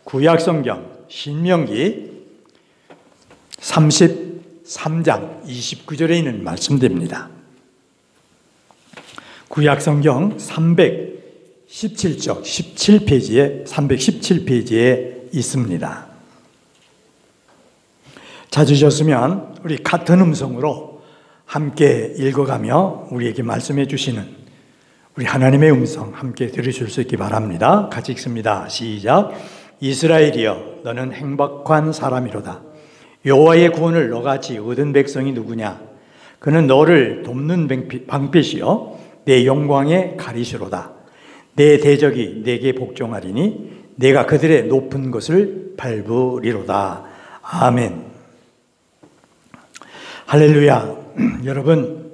구약성경 신명기 33장 29절에 있는 말씀입니다. 구약성경 317쪽 17페이지에 317페이지에 있습니다. 찾으셨으면 우리 같은 음성으로 함께 읽어가며 우리에게 말씀해 주시는 우리 하나님의 음성 함께 들으실 수 있기 바랍니다. 같이 읽습니다. 시작. 이스라엘이여 너는 행복한 사람이로다. 여호와의 구원을 너같이 얻은 백성이 누구냐? 그는 너를 돕는 방패시여 내 영광의 가리시로다. 내 대적이 내게 복종하리니 내가 그들의 높은 것을 밟으리로다. 아멘. 할렐루야. 여러분,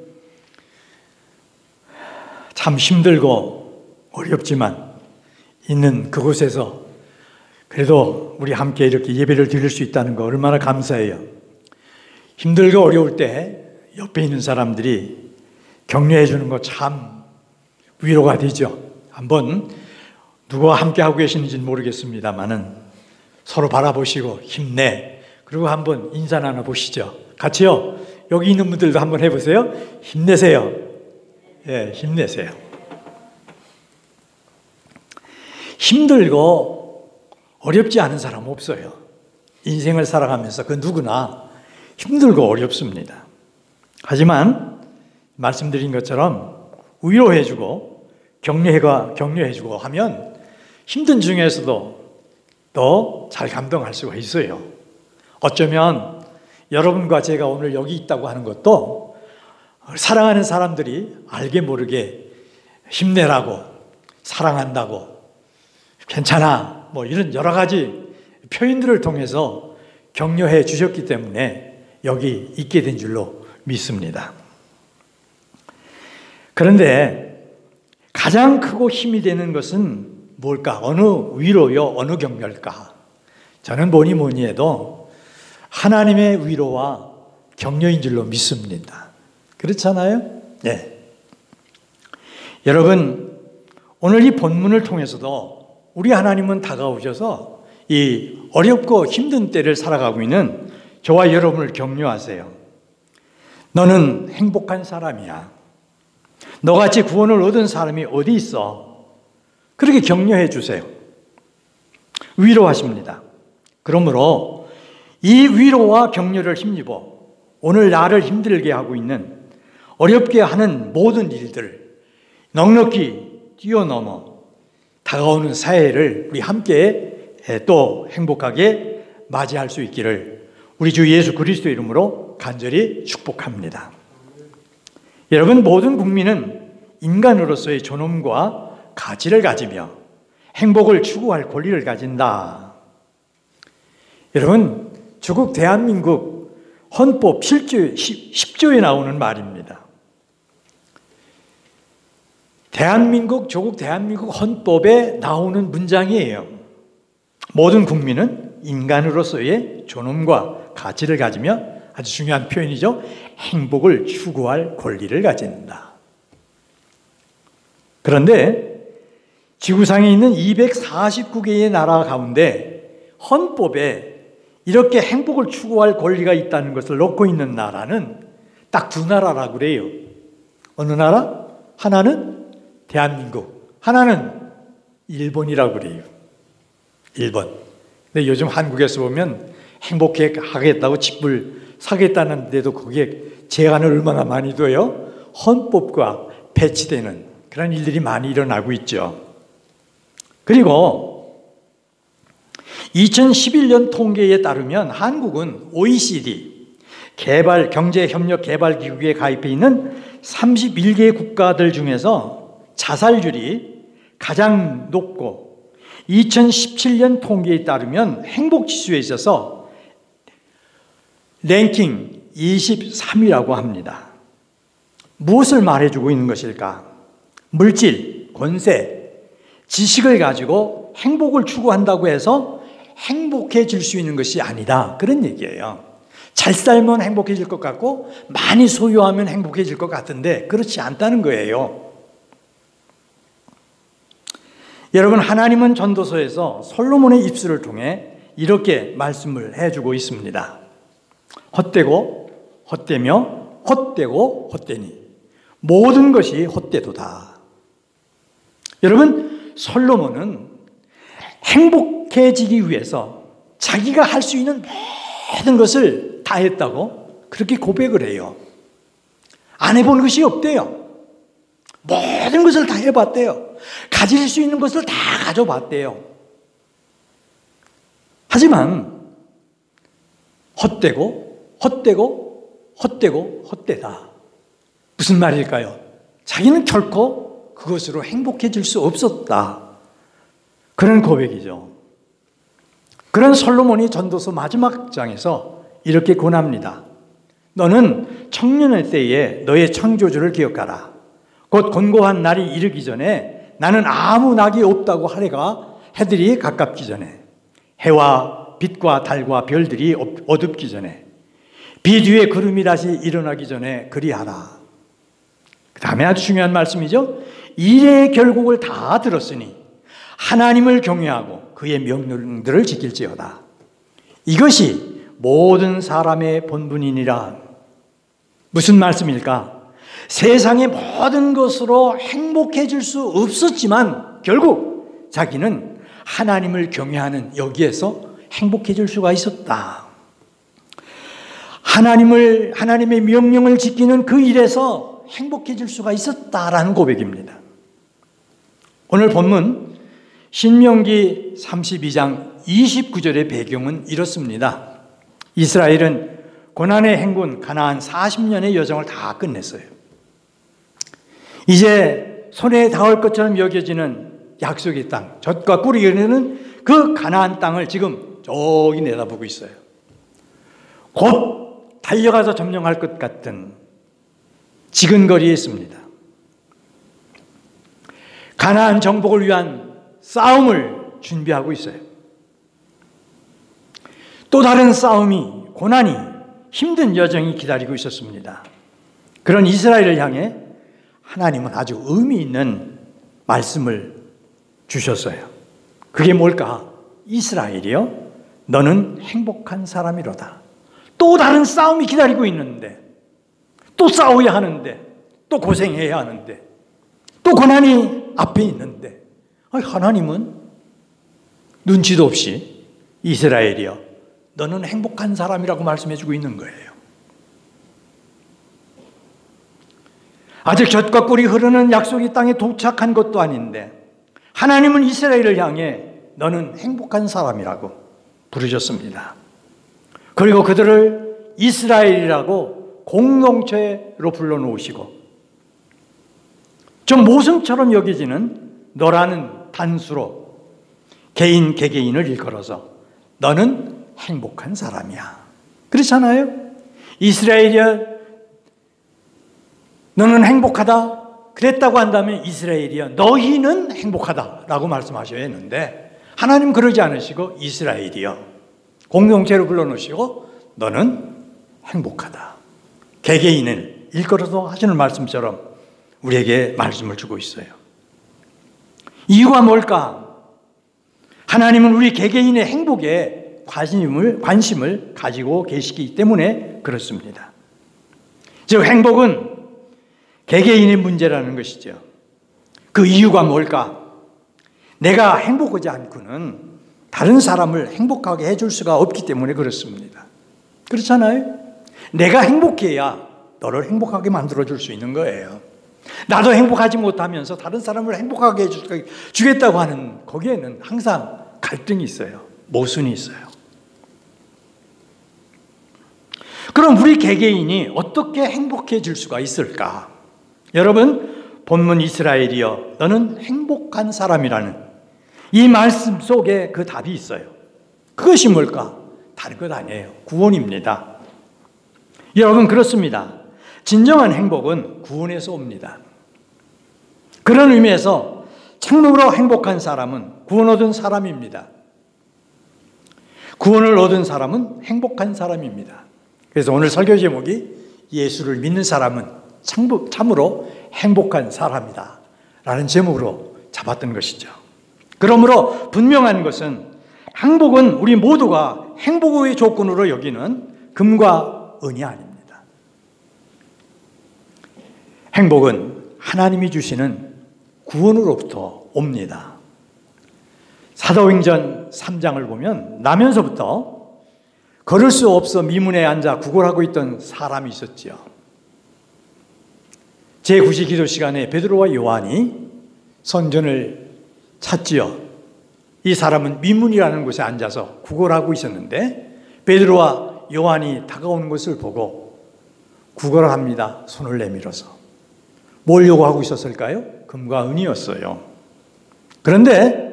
참 힘들고 어렵지만 있는 그곳에서 그래도 우리 함께 이렇게 예배를 드릴 수 있다는 거 얼마나 감사해요. 힘들고 어려울 때 옆에 있는 사람들이 격려해 주는 거 참 위로가 되죠. 한번 누구와 함께 하고 계시는지는 모르겠습니다만은 서로 바라보시고 힘내. 그리고 한번 인사 나눠보시죠. 같이요. 여기 있는 분들도 한번 해보세요. 힘내세요. 예, 힘내세요. 힘들고 어렵지 않은 사람 없어요. 인생을 살아가면서 그 누구나 힘들고 어렵습니다. 하지만 말씀드린 것처럼 위로해주고 격려해주고 하면 힘든 중에서도 또 잘 감동할 수가 있어요. 어쩌면 여러분과 제가 오늘 여기 있다고 하는 것도 사랑하는 사람들이 알게 모르게 힘내라고, 사랑한다고, 괜찮아, 뭐 이런 여러 가지 표현들을 통해서 격려해 주셨기 때문에 여기 있게 된 줄로 믿습니다. 그런데 가장 크고 힘이 되는 것은 뭘까? 어느 위로요? 어느 격려일까? 저는 뭐니 해도 하나님의 위로와 격려인 줄로 믿습니다. 그렇잖아요? 네. 여러분, 오늘 이 본문을 통해서도 우리 하나님은 다가오셔서 이 어렵고 힘든 때를 살아가고 있는 저와 여러분을 격려하세요. 너는 행복한 사람이야. 너같이 구원을 얻은 사람이 어디 있어? 그렇게 격려해 주세요. 위로하십니다. 그러므로 이 위로와 격려를 힘입어 오늘 나를 힘들게 하고 있는 어렵게 하는 모든 일들 넉넉히 뛰어넘어 다가오는 새해를 우리 함께 또 행복하게 맞이할 수 있기를 우리 주 예수 그리스도 이름으로 간절히 축복합니다. 여러분, 모든 국민은 인간으로서의 존엄과 가치를 가지며 행복을 추구할 권리를 가진다. 여러분, 조국 대한민국 헌법 10조에 나오는 말입니다. 조국 대한민국 헌법에 나오는 문장이에요. 모든 국민은 인간으로서의 존엄과 가치를 가지며 아주 중요한 표현이죠. 행복을 추구할 권리를 가진다. 그런데 지구상에 있는 249개의 나라 가운데 헌법에 이렇게 행복을 추구할 권리가 있다는 것을 놓고 있는 나라는 딱 두 나라라고 그래요. 어느 나라? 하나는 대한민국, 하나는 일본이라고 그래요. 일본. 근데 요즘 한국에서 보면 행복해 하겠다고 집을 사겠다는데도 거기에 제한을 얼마나 많이 둬요? 헌법과 배치되는 그런 일들이 많이 일어나고 있죠. 그리고 2011년 통계에 따르면 한국은 OECD 경제협력개발기구에 가입해 있는 31개 국가들 중에서 자살률이 가장 높고 2017년 통계에 따르면 행복지수에 있어서 랭킹 23위라고 합니다. 무엇을 말해주고 있는 것일까? 물질, 권세, 지식을 가지고 행복을 추구한다고 해서 행복해질 수 있는 것이 아니다. 그런 얘기예요. 잘 살면 행복해질 것 같고 많이 소유하면 행복해질 것 같은데 그렇지 않다는 거예요. 여러분, 하나님은 전도서에서 솔로몬의 입술을 통해 이렇게 말씀을 해주고 있습니다. 헛되고 헛되며 헛되고 헛되니 모든 것이 헛되도다. 여러분, 솔로몬은 행복해지기 위해서 자기가 할 수 있는 모든 것을 다 했다고 그렇게 고백을 해요. 안 해본 것이 없대요. 모든 것을 다 해봤대요. 가질 수 있는 것을 다 가져봤대요. 하지만 헛되고 헛되고 헛되고 헛되다. 무슨 말일까요? 자기는 결코 그것으로 행복해질 수 없었다. 그런 고백이죠. 그런 솔로몬이 전도서 마지막 장에서 이렇게 권합니다. 너는 청년의 때에 너의 창조주를 기억하라. 곧 곤고한 날이 이르기 전에 나는 아무 낙이 없다고 하래가 해들이 가깝기 전에 해와 빛과 달과 별들이 어둡기 전에 비 뒤에 구름이 다시 일어나기 전에 그리하라. 그 다음에 아주 중요한 말씀이죠. 일의 결국을 다 들었으니 하나님을 경외하고 그의 명령들을 지킬지어다. 이것이 모든 사람의 본분이니라. 무슨 말씀일까? 세상의 모든 것으로 행복해질 수 없었지만 결국 자기는 하나님을 경외하는 여기에서 행복해질 수가 있었다. 하나님의 명령을 지키는 그 일에서 행복해질 수가 있었다라는 고백입니다. 오늘 본문 신명기 32장 29절의 배경은 이렇습니다. 이스라엘은 고난의 행군 가나안 40년의 여정을 다 끝냈어요. 이제 손에 닿을 것처럼 여겨지는 약속의 땅, 젖과 꿀이 흐르는 그 가나안 땅을 지금 저기 내다보고 있어요. 곧 달려가서 점령할 것 같은 지근거리에 있습니다. 가나안 정복을 위한 싸움을 준비하고 있어요. 또 다른 싸움이, 고난이, 힘든 여정이 기다리고 있었습니다. 그런 이스라엘을 향해 하나님은 아주 의미 있는 말씀을 주셨어요. 그게 뭘까? 이스라엘이여, 너는 행복한 사람이로다. 또 다른 싸움이 기다리고 있는데, 또 싸워야 하는데, 또 고생해야 하는데, 또 고난이 앞에 있는데, 하나님은 눈치도 없이 이스라엘이여, 너는 행복한 사람이라고 말씀해주고 있는 거예요. 아직 젖과 꿀이 흐르는 약속의 땅에 도착한 것도 아닌데 하나님은 이스라엘을 향해 너는 행복한 사람이라고 부르셨습니다. 그리고 그들을 이스라엘이라고 공동체로 불러놓으시고 좀 모성처럼 여겨지는 너라는 단수로 개개인을 일컬어서 너는 행복한 사람이야. 그렇잖아요? 이스라엘이야, 너는 행복하다. 그랬다고 한다면 이스라엘이야, 너희는 행복하다라고 말씀하셔야 했는데 하나님 그러지 않으시고 이스라엘이야, 공동체로 불러놓으시고 너는 행복하다. 개개인을 일컬어서 하시는 말씀처럼 우리에게 말씀을 주고 있어요. 이유가 뭘까? 하나님은 우리 개개인의 행복에 관심을 가지고 계시기 때문에 그렇습니다. 즉 행복은 개개인의 문제라는 것이죠. 그 이유가 뭘까? 내가 행복하지 않고는 다른 사람을 행복하게 해줄 수가 없기 때문에 그렇습니다. 그렇잖아요? 내가 행복해야 너를 행복하게 만들어줄 수 있는 거예요. 나도 행복하지 못하면서 다른 사람을 행복하게 해주겠다고 하는 거기에는 항상 갈등이 있어요. 모순이 있어요. 그럼 우리 개개인이 어떻게 행복해질 수가 있을까? 여러분, 본문 이스라엘이여 너는 행복한 사람이라는 이 말씀 속에 그 답이 있어요. 그것이 뭘까? 다른 것 아니에요. 구원입니다. 여러분, 그렇습니다. 진정한 행복은 구원에서 옵니다. 그런 의미에서 참으로 행복한 사람은 구원 얻은 사람입니다. 구원을 얻은 사람은 행복한 사람입니다. 그래서 오늘 설교 제목이 예수를 믿는 사람은 참으로 행복한 사람이다 라는 제목으로 잡았던 것이죠. 그러므로 분명한 것은 행복은 우리 모두가 행복의 조건으로 여기는 금과 은이 아닙니다. 행복은 하나님이 주시는 구원으로부터 옵니다. 사도행전 3장을 보면 나면서부터 걸을 수 없어 미문에 앉아 구걸하고 있던 사람이 있었지요. 제9시 기도 시간에 베드로와 요한이 성전을 찾지요. 이 사람은 미문이라는 곳에 앉아서 구걸하고 있었는데 베드로와 요한이 다가오는 것을 보고 구걸을 합니다. 손을 내밀어서. 뭘 요구하고 있었을까요? 금과 은이었어요. 그런데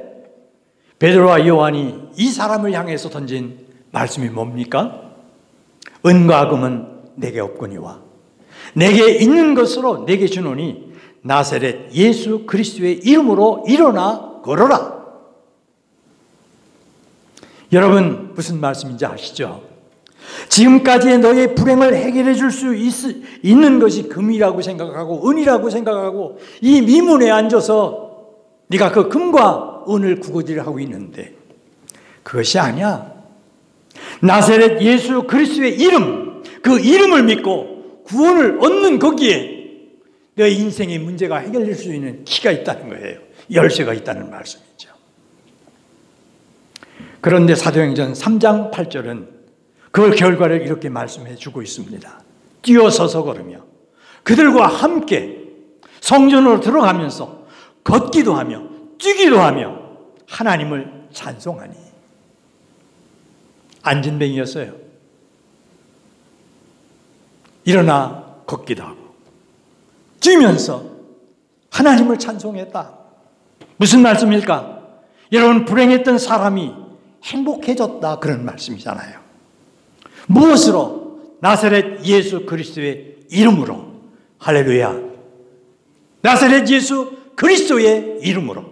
베드로와 요한이 이 사람을 향해서 던진 말씀이 뭡니까? 은과 금은 내게 없거니와 내게 있는 것으로 내게 주노니 나사렛 예수 그리스도의 이름으로 일어나 걸어라. 여러분 무슨 말씀인지 아시죠? 지금까지의 너의 불행을 해결해 줄 수 있는 것이 금이라고 생각하고 은이라고 생각하고 이 미문에 앉아서 네가 그 금과 은을 구걸하고 있는데 그것이 아니야. 나사렛 예수 그리스도의 이름, 그 이름을 믿고 구원을 얻는 거기에 너의 인생의 문제가 해결될 수 있는 키가 있다는 거예요. 열쇠가 있다는 말씀이죠. 그런데 사도행전 3장 8절은 그 결과를 이렇게 말씀해 주고 있습니다. 뛰어서서 걸으며 그들과 함께 성전으로 들어가면서 걷기도 하며 뛰기도 하며 하나님을 찬송하니. 안진뱅이였어요. 일어나 걷기도 하고 뛰면서 하나님을 찬송했다. 무슨 말씀일까? 여러분 불행했던 사람이 행복해졌다 그런 말씀이잖아요. 무엇으로? 나사렛 예수 그리스도의 이름으로. 할렐루야. 나사렛 예수 그리스도의 이름으로.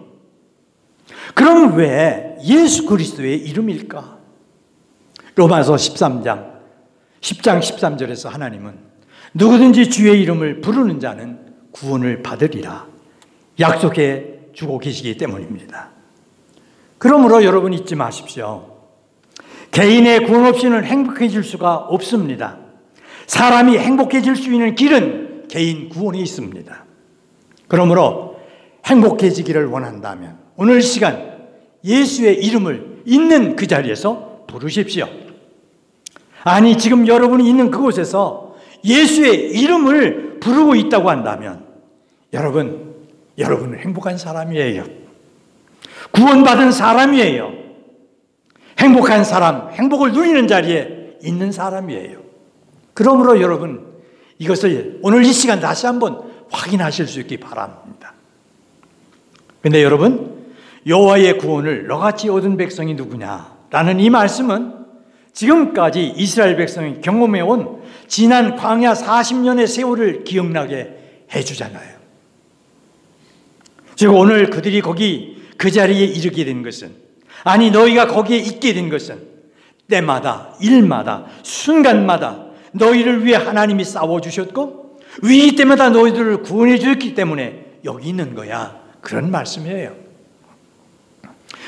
그럼 왜 예수 그리스도의 이름일까? 로마서 10장 13절에서 하나님은 누구든지 주의 이름을 부르는 자는 구원을 받으리라 약속해 주고 계시기 때문입니다. 그러므로 여러분 잊지 마십시오. 개인의 구원 없이는 행복해질 수가 없습니다. 사람이 행복해질 수 있는 길은 개인 구원이 있습니다. 그러므로 행복해지기를 원한다면 오늘 시간 예수의 이름을 있는 그 자리에서 부르십시오. 아니 지금 여러분이 있는 그곳에서 예수의 이름을 부르고 있다고 한다면 여러분은 행복한 사람이에요. 구원받은 사람이에요. 행복한 사람, 행복을 누리는 자리에 있는 사람이에요. 그러므로 여러분 이것을 오늘 이 시간 다시 한번 확인하실 수 있기 바랍니다. 그런데 여러분 여호와의 구원을 너같이 얻은 백성이 누구냐라는 이 말씀은 지금까지 이스라엘 백성이 경험해온 지난 광야 40년의 세월을 기억나게 해주잖아요. 즉 오늘 그들이 거기 그 자리에 이르게 된 것은, 아니 너희가 거기에 있게 된 것은 때마다 일마다 순간마다 너희를 위해 하나님이 싸워주셨고 위기 때마다 너희들을 구원해 주셨기 때문에 여기 있는 거야. 그런 말씀이에요.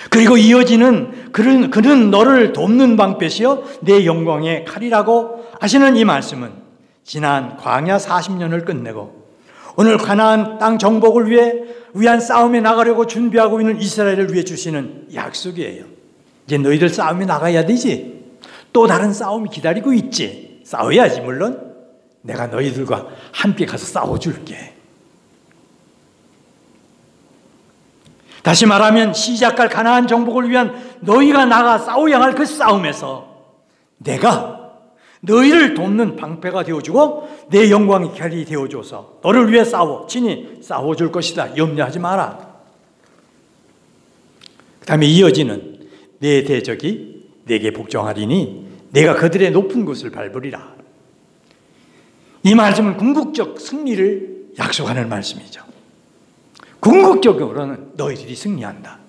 그리고 이어지는 그는 너를 돕는 방패시여 내 영광의 칼이라고 하시는 이 말씀은 지난 광야 40년을 끝내고 오늘 가나안 땅 정복을 위한 싸움에 나가려고 준비하고 있는 이스라엘을 위해 주시는 약속이에요. 이제 너희들 싸움에 나가야 되지. 또 다른 싸움이 기다리고 있지. 싸워야지. 물론 내가 너희들과 함께 가서 싸워줄게. 다시 말하면 시작할 가나안 정복을 위한 너희가 나가 싸워야 할 그 싸움에서 내가 너희를 돕는 방패가 되어주고 내 영광의 칼이 되어줘서 너를 위해 친히 싸워줄 것이다. 염려하지 마라. 그 다음에 이어지는 내 대적이 내게 복종하리니 내가 그들의 높은 곳을 밟으리라. 이 말씀은 궁극적 승리를 약속하는 말씀이죠. 궁극적으로는 너희들이 승리한다.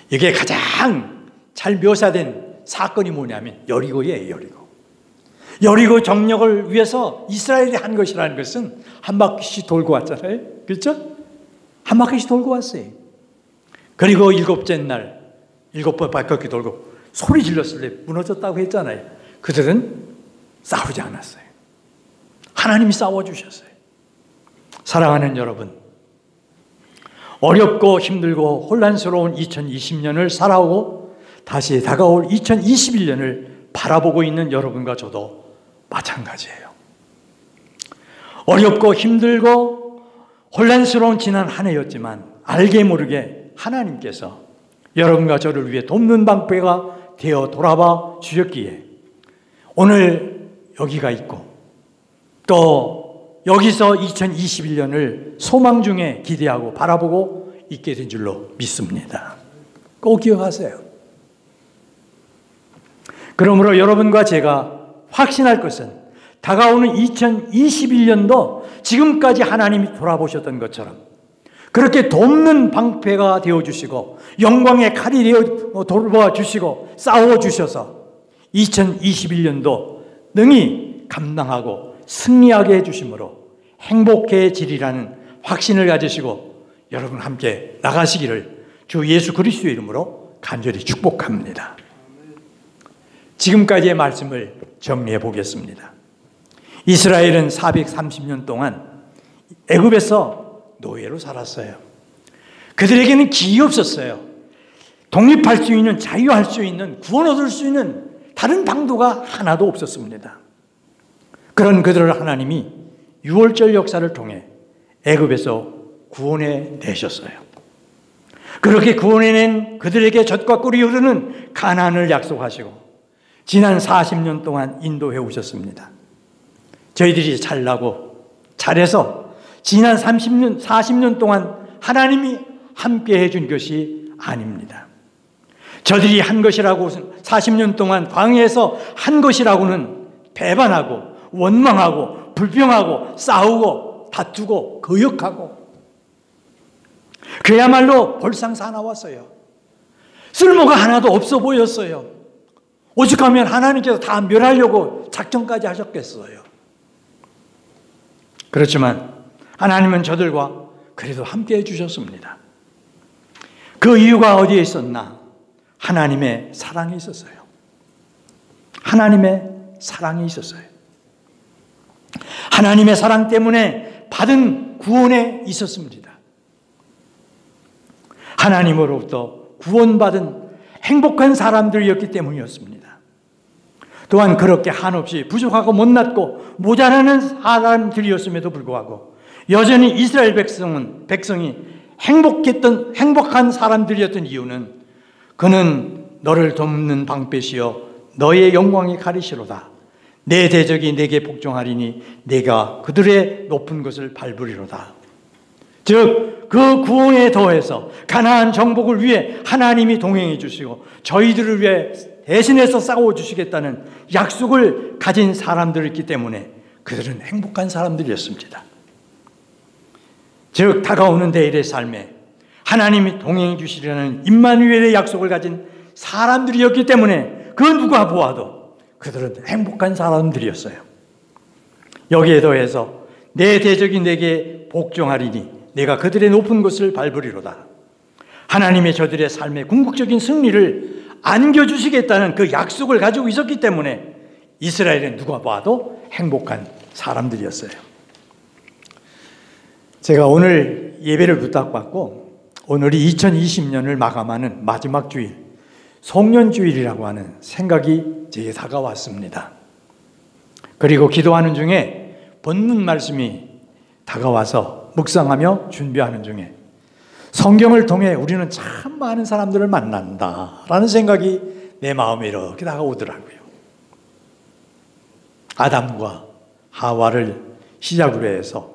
이게 가장 잘 묘사된 사건이 뭐냐면 여리고예요. 여리고 정력을 위해서 이스라엘이 한 것이라는 것은 한 바퀴씩 돌고 왔잖아요. 그렇죠? 한 바퀴씩 돌고 왔어요. 그리고 일곱째 날 7번 발꺾기 돌고 소리 질렀을 때 무너졌다고 했잖아요. 그들은 싸우지 않았어요. 하나님이 싸워주셨어요. 사랑하는 여러분, 어렵고 힘들고 혼란스러운 2020년을 살아오고 다시 다가올 2021년을 바라보고 있는 여러분과 저도 마찬가지예요. 어렵고 힘들고 혼란스러운 지난 한 해였지만 알게 모르게 하나님께서 여러분과 저를 위해 돕는 방패가 되어 돌아봐 주셨기에 오늘 여기가 있고 또 여기서 2021년을 소망 중에 기대하고 바라보고 있게 된 줄로 믿습니다. 꼭 기억하세요. 그러므로 여러분과 제가 확신할 것은 다가오는 2021년도 지금까지 하나님이 돌아보셨던 것처럼 그렇게 돕는 방패가 되어주시고 영광의 칼이 되어 돌봐주시고 싸워주셔서 2021년도 능히 감당하고 승리하게 해주심으로 행복해지리라는 확신을 가지시고 여러분 함께 나가시기를 주 예수 그리스도의 이름으로 간절히 축복합니다. 지금까지의 말씀을 정리해 보겠습니다. 이스라엘은 430년 동안 애굽에서 노예로 살았어요. 그들에게는 길이 없었어요. 독립할 수 있는, 자유할 수 있는, 구원 얻을 수 있는 다른 방도가 하나도 없었습니다. 그런 그들을 하나님이 유월절 역사를 통해 애굽에서 구원해 내셨어요. 그렇게 구원해낸 그들에게 젖과 꿀이 흐르는 가나안을 약속하시고 지난 40년 동안 인도해 오셨습니다. 저희들이 잘나고 잘해서 지난 40년 동안 하나님이 함께 해준 것이 아닙니다. 저들이 한 것이라고 40년 동안 광야에서 한 것이라고는 배반하고 원망하고 불평하고 싸우고 다투고 거역하고 그야말로 볼상사나웠어요. 쓸모가 하나도 없어 보였어요. 오죽하면 하나님께서 다 멸하려고 작정까지 하셨겠어요. 그렇지만 하나님은 저들과 그래도 함께 해주셨습니다. 그 이유가 어디에 있었나? 하나님의 사랑이 있었어요. 하나님의 사랑이 있었어요. 하나님의 사랑 때문에 받은 구원에 있었습니다. 하나님으로부터 구원받은 행복한 사람들이었기 때문이었습니다. 또한 그렇게 한없이 부족하고 못났고 모자라는 사람들이었음에도 불구하고 여전히 이스라엘 백성이 행복한 사람들이었던 이유는 그는 너를 돕는 방패시여 너의 영광이 가리시로다. 내 대적이 내게 복종하리니 내가 그들의 높은 것을 밟으리로다. 즉 그 구원에 더해서 가나안 정복을 위해 하나님이 동행해 주시고 저희들을 위해 대신해서 싸워주시겠다는 약속을 가진 사람들이었기 때문에 그들은 행복한 사람들이었습니다. 즉 다가오는 내일의 삶에 하나님이 동행해 주시려는 임마누엘의 약속을 가진 사람들이었기 때문에 그 누가 보아도 그들은 행복한 사람들이었어요. 여기에 더해서 내 대적이 내게 복종하리니 내가 그들의 높은 곳을 밟으리로다. 하나님의 저들의 삶의 궁극적인 승리를 안겨주시겠다는 그 약속을 가지고 있었기 때문에 이스라엘은 누가 봐도 행복한 사람들이었어요. 제가 오늘 예배를 부탁받고 오늘이 2020년을 마감하는 마지막 주일, 송년주일이라고 하는 생각이 제게 다가왔습니다. 그리고 기도하는 중에 본문 말씀이 다가와서 묵상하며 준비하는 중에 성경을 통해 우리는 참 많은 사람들을 만난다라는 생각이 내 마음에 이렇게 다가오더라고요. 아담과 하와를 시작으로 해서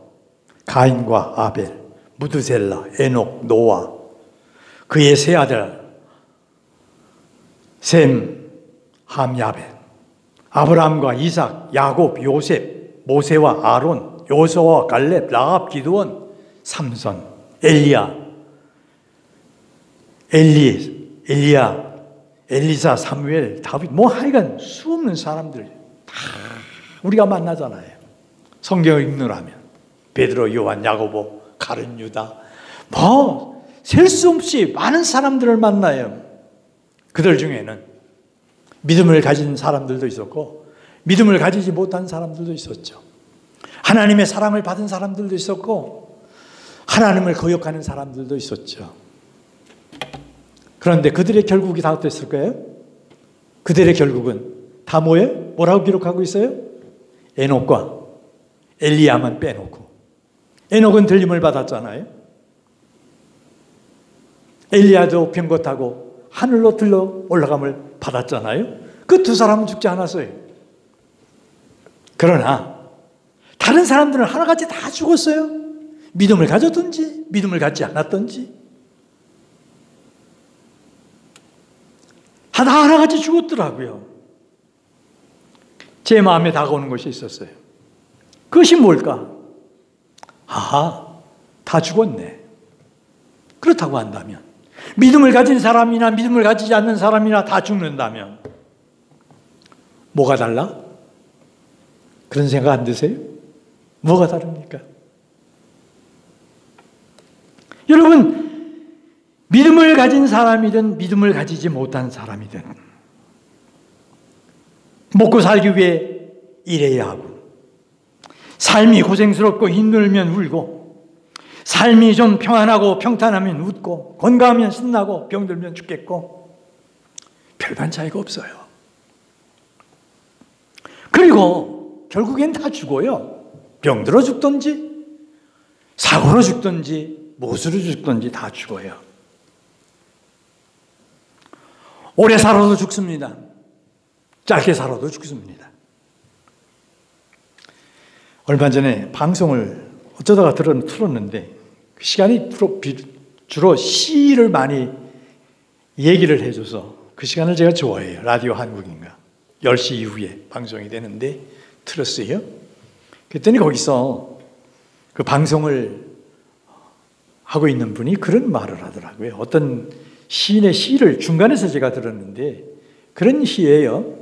가인과 아벨, 무드셀라, 에녹, 노아, 그의 세 아들 셈, 함, 야벳, 아브라함과 이삭, 야곱, 요셉, 모세와 아론, 요소와 갈렙, 라합, 기드온, 삼손, 엘리야, 엘리야, 엘리사, 사무엘, 다윗, 하여간 수없는 사람들 다 우리가 만나잖아요. 성경을 읽느라면 베드로, 요한, 야고보, 가룟, 유다, 셀 수 없이 많은 사람들을 만나요. 그들 중에는 믿음을 가진 사람들도 있었고 믿음을 가지지 못한 사람들도 있었죠. 하나님의 사랑을 받은 사람들도 있었고 하나님을 거역하는 사람들도 있었죠. 그런데 그들의 결국이 다 어땠을 거예요? 그들의 결국은 다 뭐예요? 뭐라고 기록하고 있어요? 에녹과 엘리야만 빼놓고. 에녹은 들림을 받았잖아요. 엘리야도 병거 타고 하늘로 들러 올라감을 받았잖아요. 그 두 사람은 죽지 않았어요. 그러나 다른 사람들은 하나같이 다 죽었어요. 믿음을 가졌든지 믿음을 갖지 않았든지 다 하나같이 죽었더라고요. 제 마음에 다가오는 것이 있었어요. 그것이 뭘까? 아하, 다 죽었네. 그렇다고 한다면 믿음을 가진 사람이나 믿음을 가지지 않는 사람이나 다 죽는다면 뭐가 달라? 그런 생각 안 드세요? 뭐가 다릅니까? 여러분, 믿음을 가진 사람이든 믿음을 가지지 못한 사람이든 먹고 살기 위해 일해야 하고 삶이 고생스럽고 힘들면 울고 삶이 좀 평안하고 평탄하면 웃고 건강하면 신나고 병들면 죽겠고 별반 차이가 없어요. 그리고 결국엔 다 죽어요. 병들어 죽든지 사고로 죽든지 못으로 죽든지 다 죽어요. 오래 살아도 죽습니다. 짧게 살아도 죽습니다. 얼마 전에 방송을 어쩌다가 틀었는데 그 시간이 주로 시를 많이 얘기를 해줘서 그 시간을 제가 좋아해요. 라디오 한국인가 10시 이후에 방송이 되는데 틀었어요. 그랬더니 거기서 그 방송을 하고 있는 분이 그런 말을 하더라고요. 어떤 시인의 시를 중간에서 제가 들었는데 그런 시예요.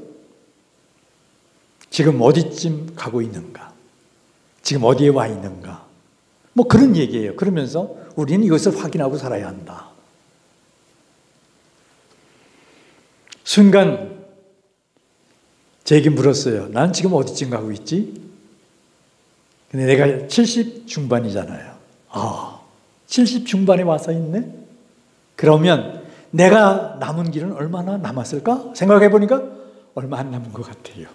지금 어디쯤 가고 있는가? 지금 어디에 와 있는가? 뭐 그런 얘기예요. 그러면서 우리는 이것을 확인하고 살아야 한다. 순간 제게 물었어요. 난 지금 어디쯤 가고 있지? 근데 내가 70 중반이잖아요. 70 중반에 와서 있네? 그러면 내가 남은 길은 얼마나 남았을까? 생각해 보니까 얼마 안 남은 것 같아요.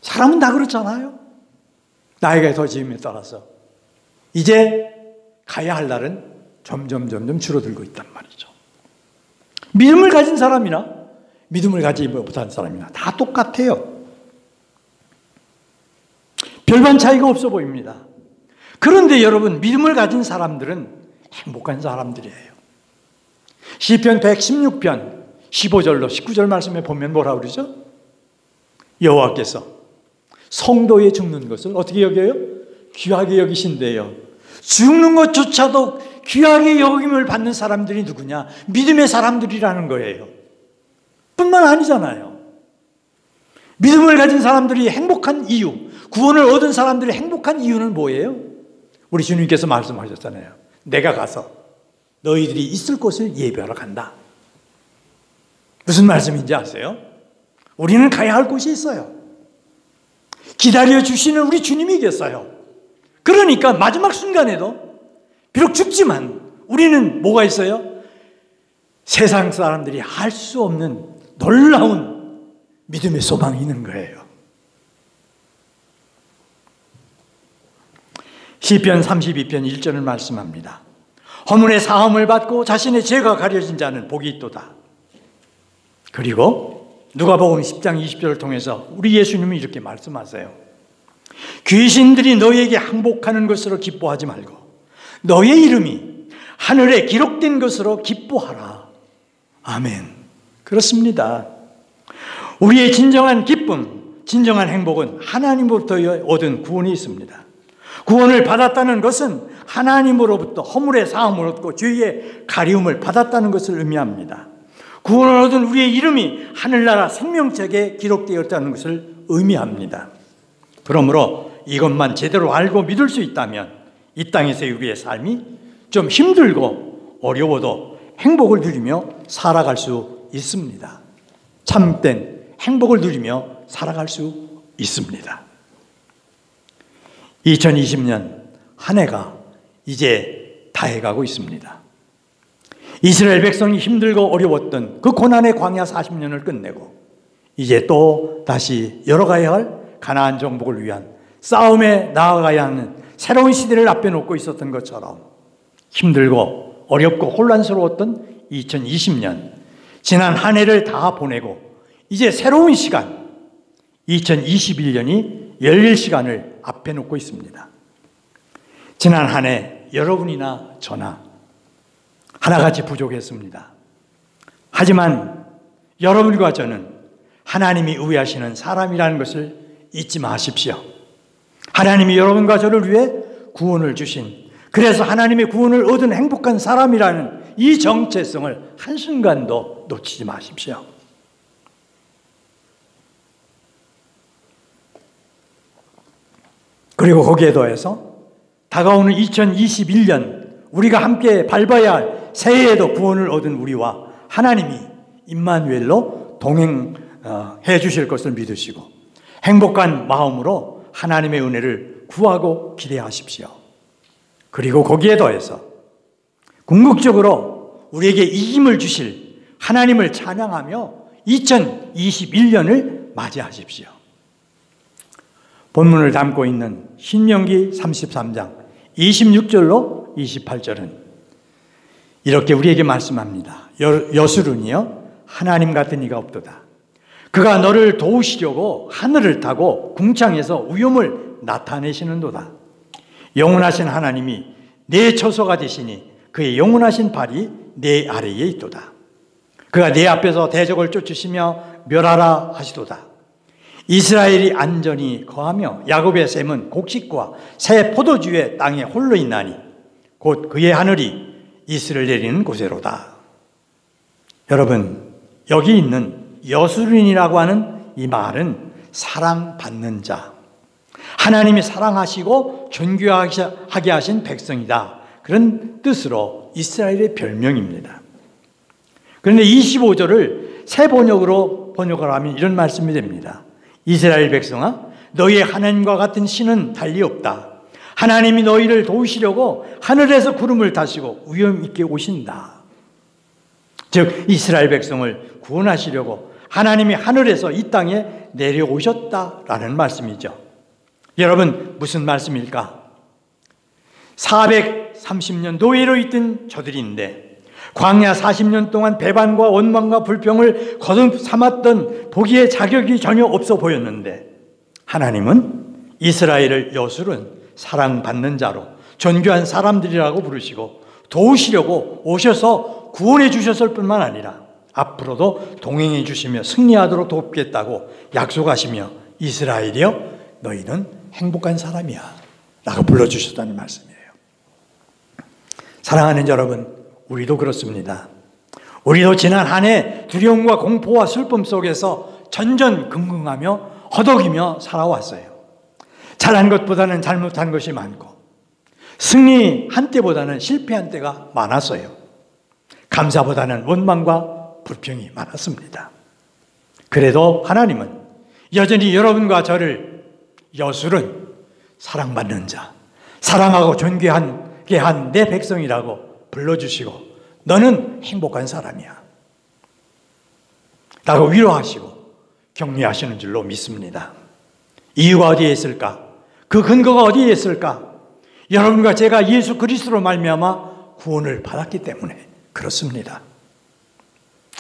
사람은 다 그렇잖아요. 나이가 더 지음에 따라서 이제 가야 할 날은 점점 줄어들고 있단 말이죠. 믿음을 가진 사람이나 믿음을 가지지 못한 사람이나 다 똑같아요. 별반 차이가 없어 보입니다. 그런데 여러분, 믿음을 가진 사람들은 행복한 사람들이에요. 시편 116편 15절로 19절 말씀에 보면 뭐라 그러죠? 여호와께서 성도의 죽는 것을 어떻게 여겨요? 귀하게 여기신대요. 죽는 것조차도 귀하게 여김을 받는 사람들이 누구냐? 믿음의 사람들이라는 거예요. 뿐만 아니잖아요. 믿음을 가진 사람들이 행복한 이유, 구원을 얻은 사람들이 행복한 이유는 뭐예요? 우리 주님께서 말씀하셨잖아요. 내가 가서 너희들이 있을 곳을 예배하러 간다. 무슨 말씀인지 아세요? 우리는 가야 할 곳이 있어요. 기다려주시는 우리 주님이 계세요. 그러니까 마지막 순간에도 비록 죽지만 우리는 뭐가 있어요? 세상 사람들이 알 수 없는 놀라운 믿음의 소망이 있는 거예요. 시편 32편 1절을 말씀합니다. 허물의 사함을 받고 자신의 죄가 가려진 자는 복이 있도다. 그리고 누가복음 10장 20절을 통해서 우리 예수님이 이렇게 말씀하세요. 귀신들이 너희에게 항복하는 것으로 기뻐하지 말고 너의 이름이 하늘에 기록된 것으로 기뻐하라. 아멘. 그렇습니다. 우리의 진정한 기쁨, 진정한 행복은 하나님으로부터 얻은 구원이 있습니다. 구원을 받았다는 것은 하나님으로부터 허물의 사함을 얻고 죄의 가리움을 받았다는 것을 의미합니다. 구원을 얻은 우리의 이름이 하늘나라 생명책에 기록되었다는 것을 의미합니다. 그러므로 이것만 제대로 알고 믿을 수 있다면 이 땅에서의 우리의 삶이 좀 힘들고 어려워도 행복을 누리며 살아갈 수 있습니다. 참된 행복을 누리며 살아갈 수 있습니다. 2020년 한 해가 이제 다 해가고 있습니다. 이스라엘 백성이 힘들고 어려웠던 그 고난의 광야 40년을 끝내고 이제 또 다시 열어가야 할 가나안 정복을 위한 싸움에 나아가야 하는 새로운 시대를 앞에 놓고 있었던 것처럼 힘들고 어렵고 혼란스러웠던 2020년, 지난 한 해를 다 보내고 이제 새로운 시간, 2021년이 열릴 시간을 앞에 놓고 있습니다. 지난 한 해 여러분이나 저나 하나같이 부족했습니다. 하지만 여러분과 저는 하나님이 의하시는 사람이라는 것을 잊지 마십시오. 하나님이 여러분과 저를 위해 구원을 주신, 그래서 하나님의 구원을 얻은 행복한 사람이라는 이 정체성을 한순간도 놓치지 마십시오. 그리고 거기에 더해서 다가오는 2021년 우리가 함께 밟아야 할 새해에도 구원을 얻은 우리와 하나님이 임마누엘로 동행해 주실 것을 믿으시고 행복한 마음으로 하나님의 은혜를 구하고 기대하십시오. 그리고 거기에 더해서 궁극적으로 우리에게 이 힘을 주실 하나님을 찬양하며 2021년을 맞이하십시오. 본문을 담고 있는 신명기 33장 26절로 28절은 이렇게 우리에게 말씀합니다. 여수론이여 하나님 같은 이가 없도다. 그가 너를 도우시려고 하늘을 타고 궁창에서 위엄을 나타내시는도다. 영원하신 하나님이 내 처소가 되시니 그의 영원하신 발이 내 아래에 있도다. 그가 내 앞에서 대적을 쫓으시며 멸하라 하시도다. 이스라엘이 안전히 거하며 야곱의 샘은 곡식과 새 포도주의 땅에 홀로 있나니 곧 그의 하늘이 이슬을 내리는 곳에로다. 여러분, 여기 있는 여수린이라고 하는 이 말은 사랑받는 자, 하나님이 사랑하시고 존귀하게 하신 백성이다, 그런 뜻으로 이스라엘의 별명입니다. 그런데 25절을 새 번역으로 번역을 하면 이런 말씀이 됩니다. 이스라엘 백성아, 너희의 하나님과 같은 신은 달리 없다. 하나님이 너희를 도우시려고 하늘에서 구름을 타시고 위엄 있게 오신다. 즉 이스라엘 백성을 구원하시려고 하나님이 하늘에서 이 땅에 내려오셨다라는 말씀이죠. 여러분, 무슨 말씀일까? 430년 노예로 있던 저들인데 광야 40년 동안 배반과 원망과 불평을 거듭 삼았던 보기에 자격이 전혀 없어 보였는데 하나님은 이스라엘을 여술은 사랑받는 자로 존귀한 사람들이라고 부르시고 도우시려고 오셔서 구원해 주셨을 뿐만 아니라 앞으로도 동행해 주시며 승리하도록 돕겠다고 약속하시며 이스라엘이여 너희는 행복한 사람이야 라고 불러주셨다는 말씀이에요. 사랑하는 여러분, 우리도 그렇습니다. 우리도 지난 한 해 두려움과 공포와 슬픔 속에서 전전긍긍하며 허덕이며 살아왔어요. 잘한 것보다는 잘못한 것이 많고 승리한 때보다는 실패한 때가 많았어요. 감사보다는 원망과 불평이 많았습니다. 그래도 하나님은 여전히 여러분과 저를 여술은 사랑받는 자, 사랑하고 존귀하게 한 내 백성이라고 불러주시고 너는 행복한 사람이야 라고 위로하시고 격려하시는 줄로 믿습니다. 이유가 어디에 있을까? 그 근거가 어디에 있을까? 여러분과 제가 예수 그리스도로 말미암아 구원을 받았기 때문에 그렇습니다.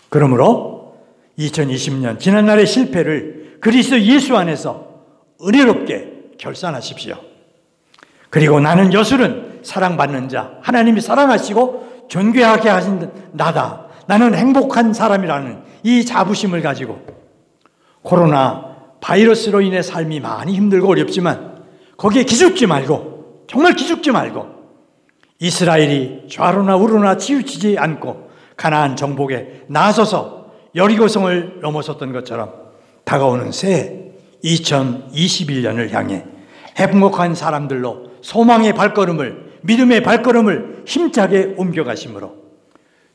그러므로 2020년 지난날의 실패를 그리스도 예수 안에서 은혜롭게 결산하십시오. 그리고 나는 여술은 사랑받는 자, 하나님이 사랑하시고 존귀하게 하신 나다, 나는 행복한 사람이라는 이 자부심을 가지고 코로나 바이러스로 인해 삶이 많이 힘들고 어렵지만 거기에 기죽지 말고, 정말 기죽지 말고 이스라엘이 좌로나 우로나 치우치지 않고 가나안 정복에 나서서 여리고성을 넘어섰던 것처럼 다가오는 새해 2021년을 향해 행복한 사람들로 소망의 발걸음을, 믿음의 발걸음을 힘차게 옮겨가심으로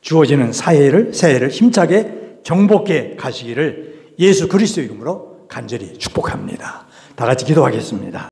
주어지는 새해를 힘차게 정복해 가시기를 예수 그리스도 이름으로 간절히 축복합니다. 다 같이 기도하겠습니다.